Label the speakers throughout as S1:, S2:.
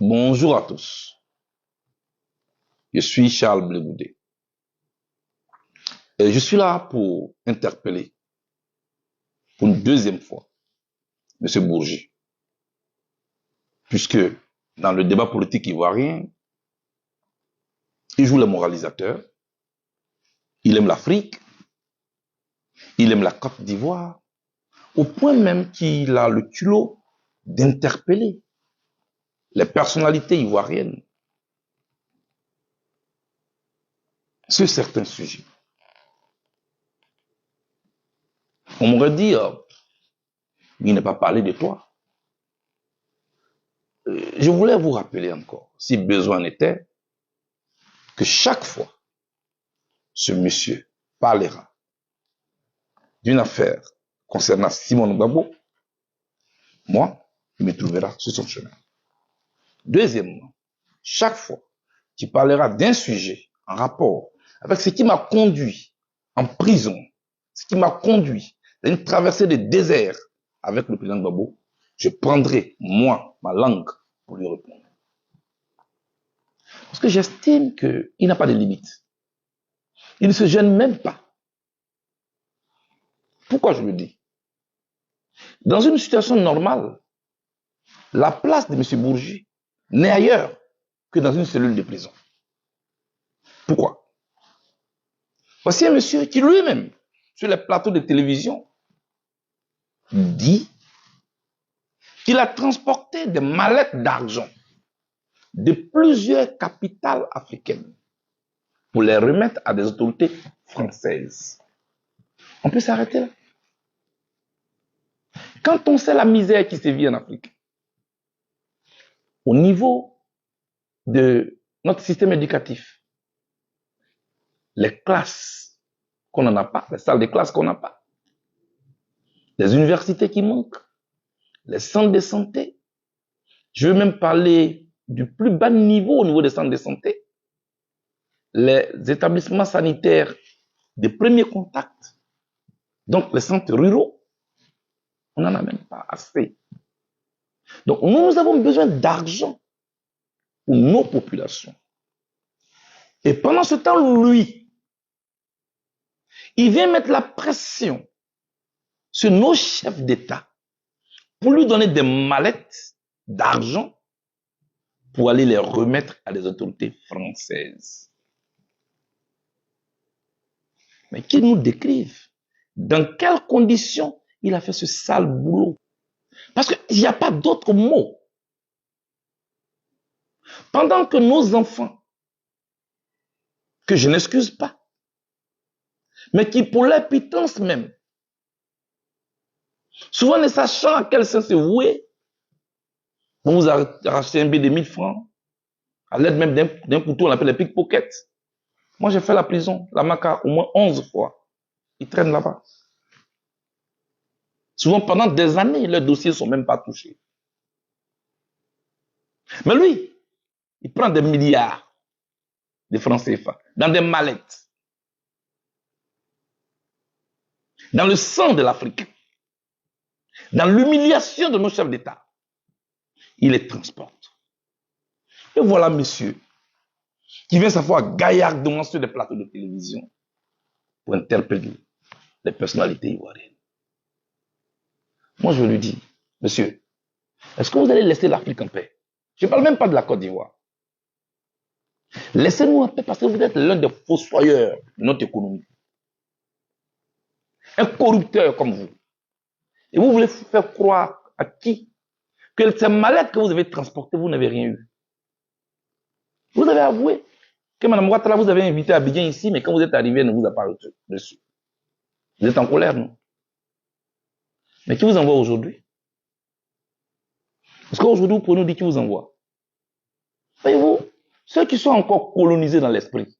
S1: Bonjour à tous, je suis Charles Blegoudé et je suis là pour interpeller pour une deuxième fois M. Bourgi, puisque dans le débat politique ivoirien, il joue le moralisateur, il aime l'Afrique, il aime la Côte d'Ivoire, au point même qu'il a le culot d'interpeller les personnalités ivoiriennes sur certains sujets. On m'aurait dit, il n'est pas parlé de toi. Je voulais vous rappeler encore, si besoin était, que chaque fois ce monsieur parlera d'une affaire concernant Simon Gbagbo, moi, il me trouvera sur son chemin. Deuxièmement, chaque fois qu'il parlera d'un sujet en rapport avec ce qui m'a conduit en prison, ce qui m'a conduit à une traversée des déserts avec le président Gbagbo, je prendrai, moi, ma langue pour lui répondre. Parce que j'estime qu'il n'a pas de limite. Il ne se gêne même pas. Pourquoi je le dis? Dans une situation normale, la place de M. Bourgi n'est ailleurs que dans une cellule de prison. Pourquoi? Voici un monsieur qui lui-même, sur les plateaux de télévision, dit qu'il a transporté des mallettes d'argent de plusieurs capitales africaines pour les remettre à des autorités françaises. On peut s'arrêter là. Quand on sait la misère qui sévit en Afrique, au niveau de notre système éducatif, les classes qu'on n'en a pas, les salles de classe qu'on n'a pas, les universités qui manquent, les centres de santé. Je veux même parler du plus bas niveau au niveau des centres de santé, les établissements sanitaires de premier contact, donc les centres ruraux, on n'en a même pas assez. Donc nous avons besoin d'argent pour nos populations. Et pendant ce temps, lui, il vient mettre la pression sur nos chefs d'État pour lui donner des mallettes d'argent pour aller les remettre à des autorités françaises. Mais qu'il nous décrive dans quelles conditions il a fait ce sale boulot. Parce qu'il n'y a pas d'autre mot. Pendant que nos enfants, que je n'excuse pas, mais qui pour leur pitance même, souvent ne sachant à quel sens se vouer, on vous a racheté un billet de 1000 francs, à l'aide même d'un couteau, on l'appelle les pickpockets. Moi, j'ai fait la prison, la Maca, au moins 11 fois. Ils traînent là-bas. Souvent, pendant des années, leurs dossiers ne sont même pas touchés. Mais lui, il prend des milliards de francs CFA dans des mallettes, dans le sang de l'Afrique, dans l'humiliation de nos chefs d'État. Il les transporte. Et voilà monsieur qui vient s'asseoir gaillardement sur des plateaux de télévision pour interpeller les personnalités ivoiriennes. Moi, je lui dis, monsieur, est-ce que vous allez laisser l'Afrique en paix? Je ne parle même pas de la Côte d'Ivoire. Laissez-nous en paix parce que vous êtes l'un des fossoyeurs de notre économie. Un corrupteur comme vous. Et vous voulez faire croire à qui que ces mallettes que vous avez transportées, vous n'avez rien eu. Vous avez avoué que Mme Ouattara vous avez invité à Abidjan ici, mais quand vous êtes arrivé, elle ne vous a pas reçu. Vous êtes en colère, non? Mais qui vous envoie aujourd'hui? Parce qu'aujourd'hui, vous pouvez nous dire qui vous envoie. Voyez-vous, ceux qui sont encore colonisés dans l'esprit,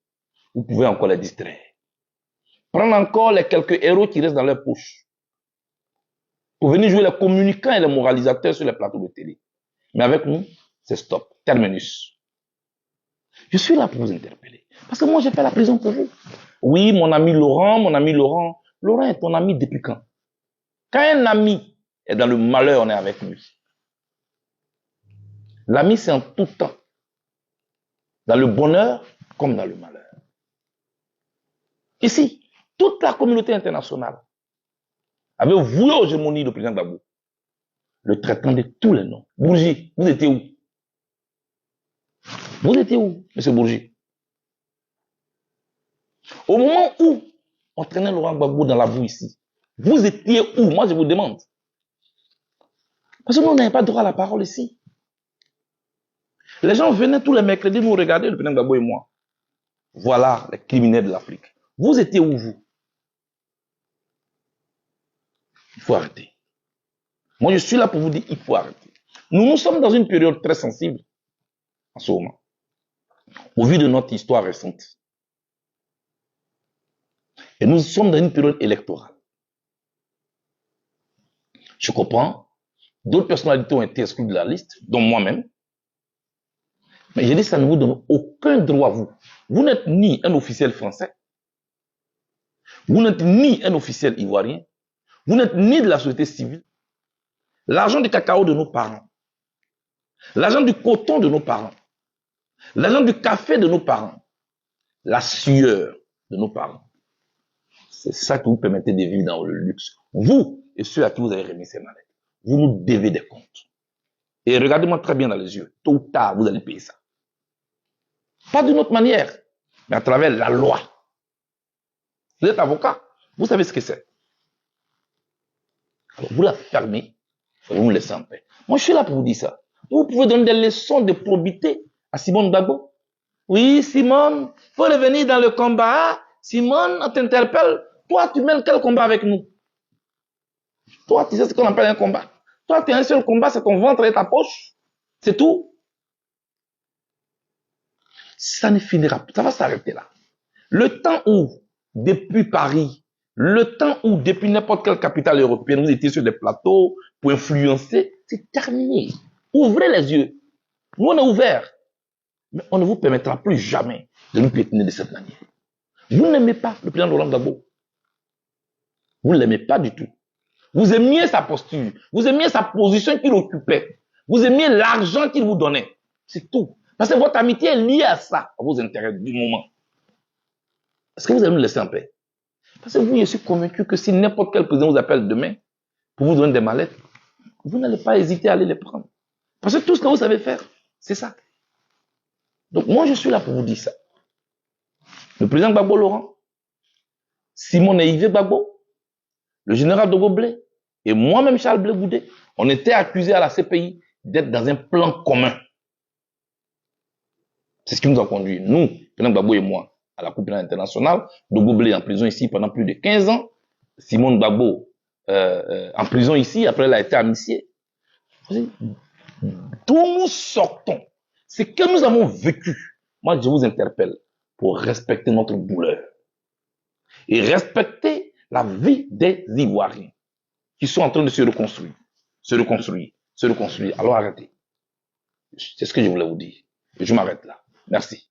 S1: vous pouvez encore les distraire. Prendre encore les quelques héros qui restent dans leur poche. Pour venir jouer les communicants et les moralisateurs sur les plateaux de télé. Mais avec nous, c'est stop. Terminus. Je suis là pour vous interpeller. Parce que moi, j'ai fait la prison pour vous. Oui, mon ami Laurent. Laurent est ton ami depuis quand? Quand un ami est dans le malheur, on est avec lui. L'ami, c'est en tout temps. Dans le bonheur comme dans le malheur. Ici, toute la communauté internationale avait voué aux gémonies du président Gbagbo, le traitant de tous les noms. Bourgi, vous étiez où? Vous étiez où, M. Bourgi? Au moment où on traînait Laurent Gbagbo dans la boue ici, vous étiez où? Moi, je vous demande. Parce que nous n'avons pas droit à la parole ici. Les gens venaient tous les mercredis nous regarder, le président Gbagbo et moi. Voilà les criminels de l'Afrique. Vous étiez où, vous? Il faut arrêter. Moi, je suis là pour vous dire, il faut arrêter. Nous sommes dans une période très sensible en ce moment, au vu de notre histoire récente. Et nous sommes dans une période électorale. Je comprends. D'autres personnalités ont été exclues de la liste, dont moi-même. Mais je dis, ça ne vous donne aucun droit, vous. Vous n'êtes ni un officiel français. Vous n'êtes ni un officiel ivoirien. Vous n'êtes ni de la société civile. L'argent du cacao de nos parents. L'argent du coton de nos parents. L'argent du café de nos parents. La sueur de nos parents. C'est ça qui vous permettez de vivre dans le luxe. Vous et ceux à qui vous avez remis ces mallettes. Vous nous devez des comptes. Et regardez-moi très bien dans les yeux. Tôt ou tard, vous allez payer ça. Pas d'une autre manière, mais à travers la loi. Vous êtes avocat, vous savez ce que c'est. Alors, vous la fermez, vous nous laissez en paix. Moi, je suis là pour vous dire ça. Vous pouvez donner des leçons de probité à Simone Gbagbo. Oui, Simone, il faut revenir dans le combat. Simone, on t'interpelle. Toi, tu mènes quel combat avec nous? Toi, tu sais ce qu'on appelle un combat. Toi, tu as un seul combat, c'est ton ventre et ta poche. C'est tout. Ça ne finira pas. Ça va s'arrêter là. Le temps où, depuis Paris, le temps où, depuis n'importe quelle capitale européenne, vous étiez sur des plateaux pour influencer, c'est terminé. Ouvrez les yeux. Nous, on est ouverts. Mais on ne vous permettra plus jamais de nous piétiner de cette manière. Vous n'aimez pas le président Laurent Gbagbo. Vous ne l'aimez pas du tout. Vous aimiez sa posture. Vous aimiez sa position qu'il occupait. Vous aimiez l'argent qu'il vous donnait. C'est tout. Parce que votre amitié est liée à ça, à vos intérêts du moment. Est-ce que vous allez nous laisser en paix? Parce que vous, je suis convaincu que si n'importe quel président vous appelle demain pour vous donner des mallettes, vous n'allez pas hésiter à aller les prendre. Parce que tout ce que vous savez faire, c'est ça. Donc moi, je suis là pour vous dire ça. Le président Gbagbo Laurent, Simone et Yves Gbagbo, le général Dogo Blé et moi-même Charles Blé Goudé, on était accusés à la CPI d'être dans un plan commun. C'est ce qui nous a conduit, nous, président Gbagbo et moi, à la Cour pénale internationale. Dogo Blé en prison ici pendant plus de 15 ans. Simone Gbagbo en prison ici, après elle a été amnistiée. D'où nous sortons, c'est que nous avons vécu. Moi, je vous interpelle pour respecter notre douleur et respecter la vie des Ivoiriens qui sont en train de se reconstruire, se reconstruire, se reconstruire. Alors arrêtez. C'est ce que je voulais vous dire. Et je m'arrête là. Merci.